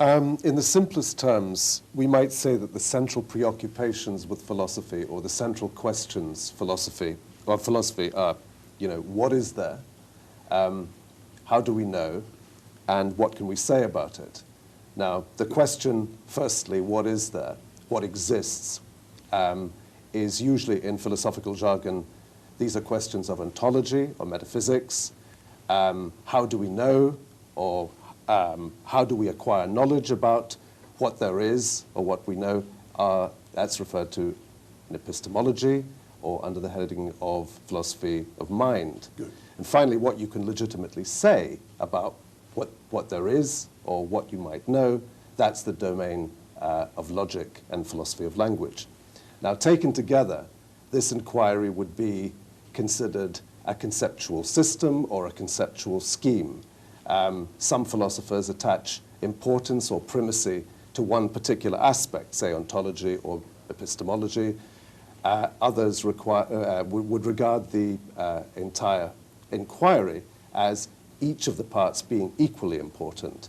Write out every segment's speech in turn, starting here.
In the simplest terms, we might say that the central preoccupations with philosophy, or the central questions philosophy are, what is there, how do we know, and what can we say about it? Now, the question, firstly, what is there, what exists, is usually in philosophical jargon, these are questions of ontology or metaphysics, how do we know, or how do we acquire knowledge about what there is or what we know? That's referred to in epistemology or under the heading of philosophy of mind. Good. And finally, what you can legitimately say about what there is or what you might know, that's the domain of logic and philosophy of language. Now, taken together, this inquiry would be considered a conceptual system or a conceptual scheme. Some philosophers attach importance or primacy to one particular aspect, say ontology or epistemology. Others would regard the entire inquiry as each of the parts being equally important.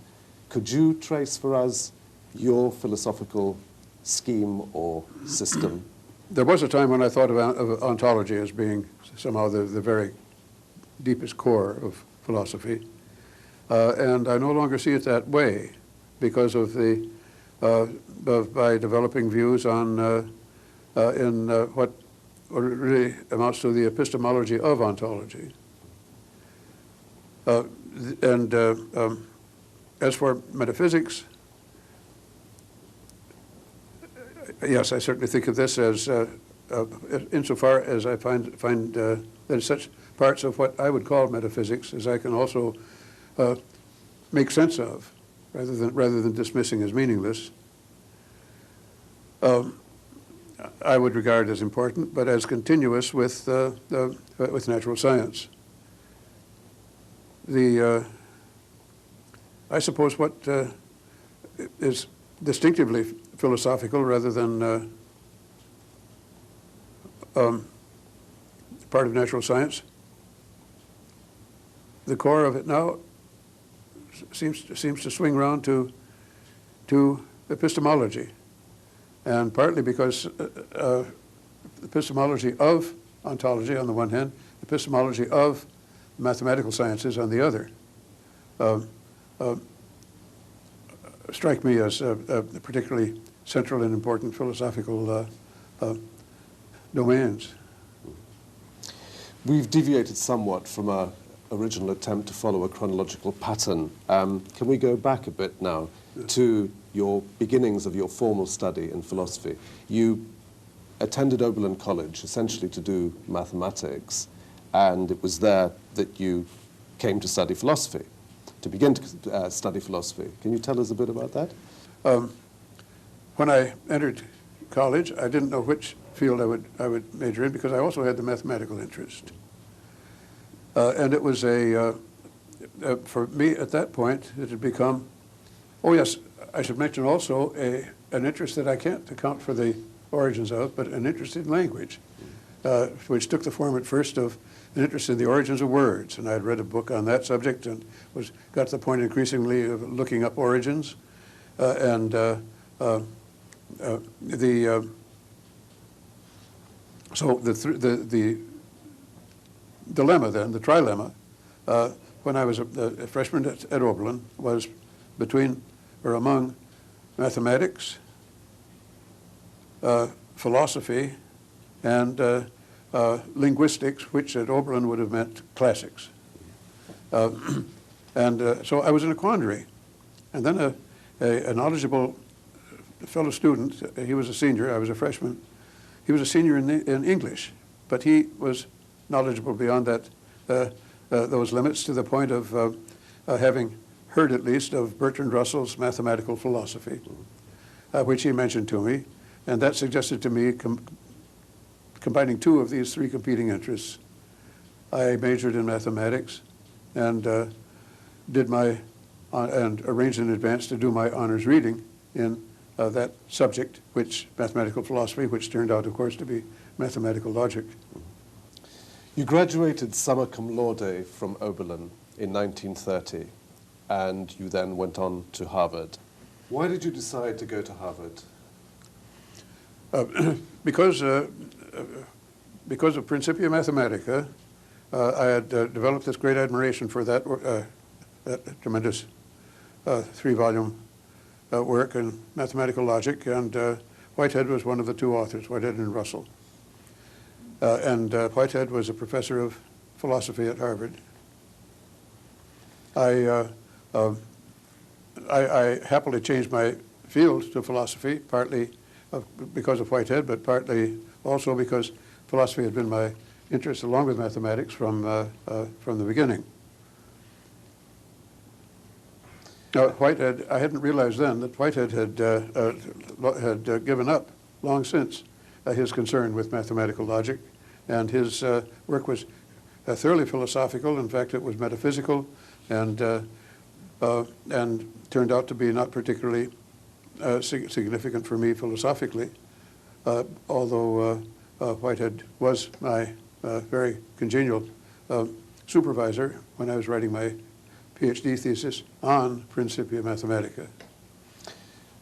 Could you trace for us your philosophical scheme or system? There was a time when I thought of ontology as being somehow the very deepest core of philosophy. And I no longer see it that way because of by developing views on what really amounts to the epistemology of ontology. As for metaphysics, yes, I certainly think of this as, insofar as I find there's such parts of what I would call metaphysics as I can also make sense of, rather than dismissing as meaningless. I would regard as important, but as continuous with natural science. I suppose what is distinctively philosophical rather than part of natural science, the core of it now seems to swing round to epistemology, and partly because epistemology of ontology on the one hand, epistemology of mathematical sciences on the other, strike me as particularly central and important philosophical domains. We've deviated somewhat from our original attempt to follow a chronological pattern. Can we go back a bit now to your beginnings of your formal study in philosophy? You attended Oberlin College essentially to do mathematics, and it was there that you came to study philosophy, to begin to study philosophy. Can you tell us a bit about that? When I entered college, I didn't know which field I would major in because I also had the mathematical interest. And it was for me at that point, it had become, oh yes, I should mention also an interest that I can't account for the origins of, but an interest in language, which took the form at first of an interest in the origins of words. And I had read a book on that subject and got to the point increasingly of looking up origins. So the dilemma then, the trilemma, when I was a freshman at Oberlin, was between or among mathematics, philosophy, and linguistics, which at Oberlin would have meant classics. So I was in a quandary. And then a knowledgeable fellow student, he was a senior, I was a freshman, he was a senior in English, but he was knowledgeable beyond that, those limits, to the point of having heard at least of Bertrand Russell's mathematical philosophy, which he mentioned to me, and that suggested to me combining two of these three competing interests. I majored in mathematics and and arranged in advance to do my honors reading in that subject, mathematical philosophy, which turned out, of course, to be mathematical logic. You graduated summa cum laude from Oberlin in 1930, and you then went on to Harvard. Why did you decide to go to Harvard? Because of Principia Mathematica, I had developed this great admiration for that tremendous three-volume work in mathematical logic, and Whitehead was one of the two authors, Whitehead and Russell. And Whitehead was a professor of philosophy at Harvard. I happily changed my field to philosophy, partly because of Whitehead, but partly also because philosophy had been my interest along with mathematics from the beginning. Now, Whitehead, I hadn't realized then that Whitehead had given up long since his concern with mathematical logic, and his work was thoroughly philosophical. In fact, it was metaphysical, and turned out to be not particularly significant for me philosophically, although Whitehead was my very congenial supervisor when I was writing my PhD thesis on Principia Mathematica.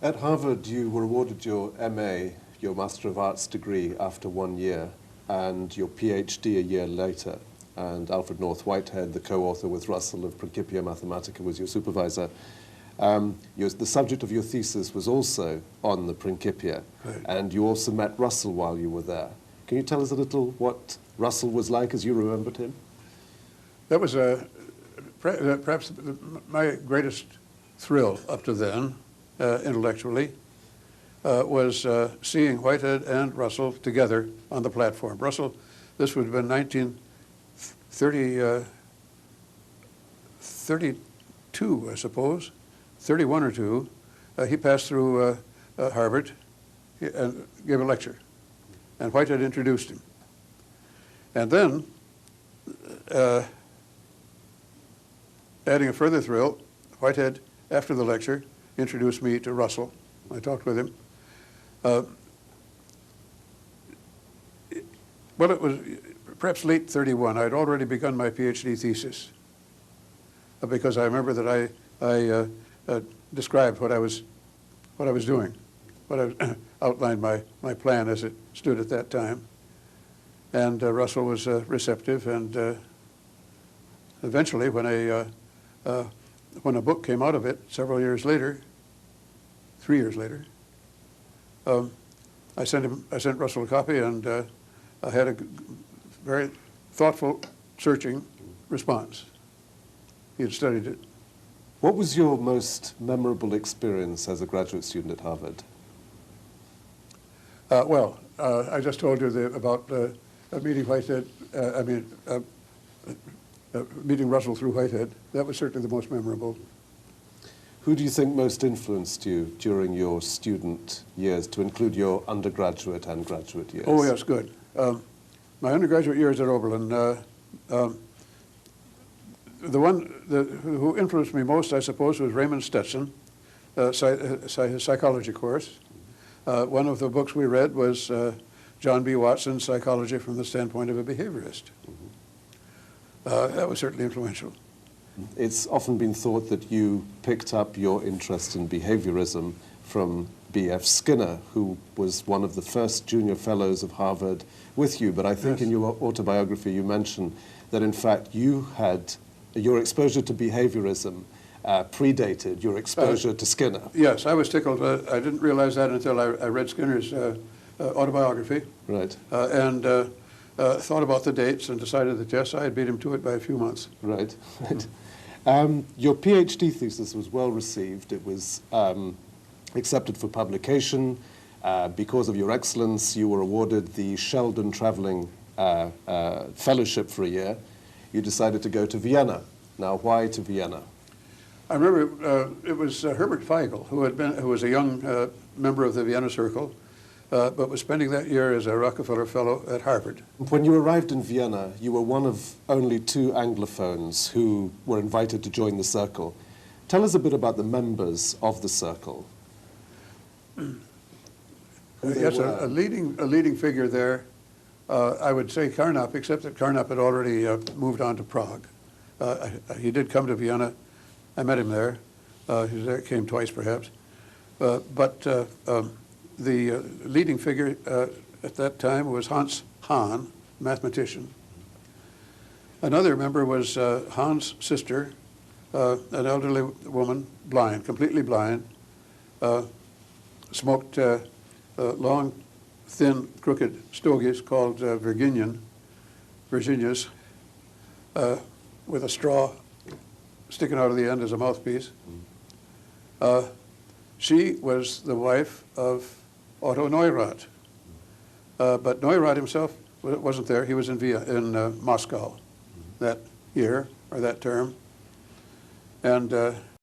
At Harvard, you were awarded your MA, your Master of Arts degree, after 1 year, and your PhD a year later. And Alfred North Whitehead, the co-author with Russell of Principia Mathematica, was your supervisor. The subject of your thesis was also on the Principia, right. And you also met Russell while you were there. Can you tell us a little what Russell was like as you remembered him? That was perhaps my greatest thrill up to then, intellectually, was seeing Whitehead and Russell together on the platform. Russell, this would have been 1932, I suppose, 31 or 2. He passed through Harvard and gave a lecture, and Whitehead introduced him. And then, adding a further thrill, Whitehead, after the lecture, introduced me to Russell. I talked with him. Well, it was perhaps late 31. I'd already begun my PhD thesis, because I remember that I described what I was doing, outlined my plan as it stood at that time. And Russell was receptive, and eventually, when a book came out of it several years later, 3 years later, I sent Russell a copy, and I had a very thoughtful, searching response. He had studied it. What was your most memorable experience as a graduate student at Harvard? Well, I just told you about meeting Whitehead. Meeting Russell through Whitehead. That was certainly the most memorable. Who do you think most influenced you during your student years, to include your undergraduate and graduate years? Oh, yes, good. My undergraduate years at Oberlin, the one who influenced me most, I suppose, was Raymond Stetson, his psychology course. One of the books we read was John B. Watson's Psychology from the Standpoint of a Behaviorist. That was certainly influential. It's often been thought that you picked up your interest in behaviorism from B.F. Skinner, who was one of the first junior fellows of Harvard with you. But I think in your autobiography you mentioned that, in fact, you had your exposure to behaviorism predated your exposure to Skinner. Yes, I was tickled. I didn't realize that until I read Skinner's autobiography. Right. And thought about the dates and decided that, yes, I had beat him to it by a few months. Right. Your PhD thesis was well received. It was accepted for publication. Because of your excellence, you were awarded the Sheldon Traveling Fellowship for a year. You decided to go to Vienna. Now, why to Vienna? I remember it was Herbert Feigl, who was a young member of the Vienna Circle, but was spending that year as a Rockefeller Fellow at Harvard. When you arrived in Vienna, you were one of only 2 Anglophones who were invited to join the Circle. Tell us a bit about the members of the Circle. Yes, a leading figure there. I would say Carnap, except that Carnap had already moved on to Prague. He did come to Vienna. I met him there. He came twice, perhaps. The leading figure at that time was Hans Hahn, mathematician. Another member was Hans' sister, an elderly woman, blind, completely blind, smoked long, thin, crooked stogies called Virginias, with a straw sticking out of the end as a mouthpiece. She was the wife of Otto Neurath. But Neurath himself wasn't there. He was in Moscow that year, or that term. And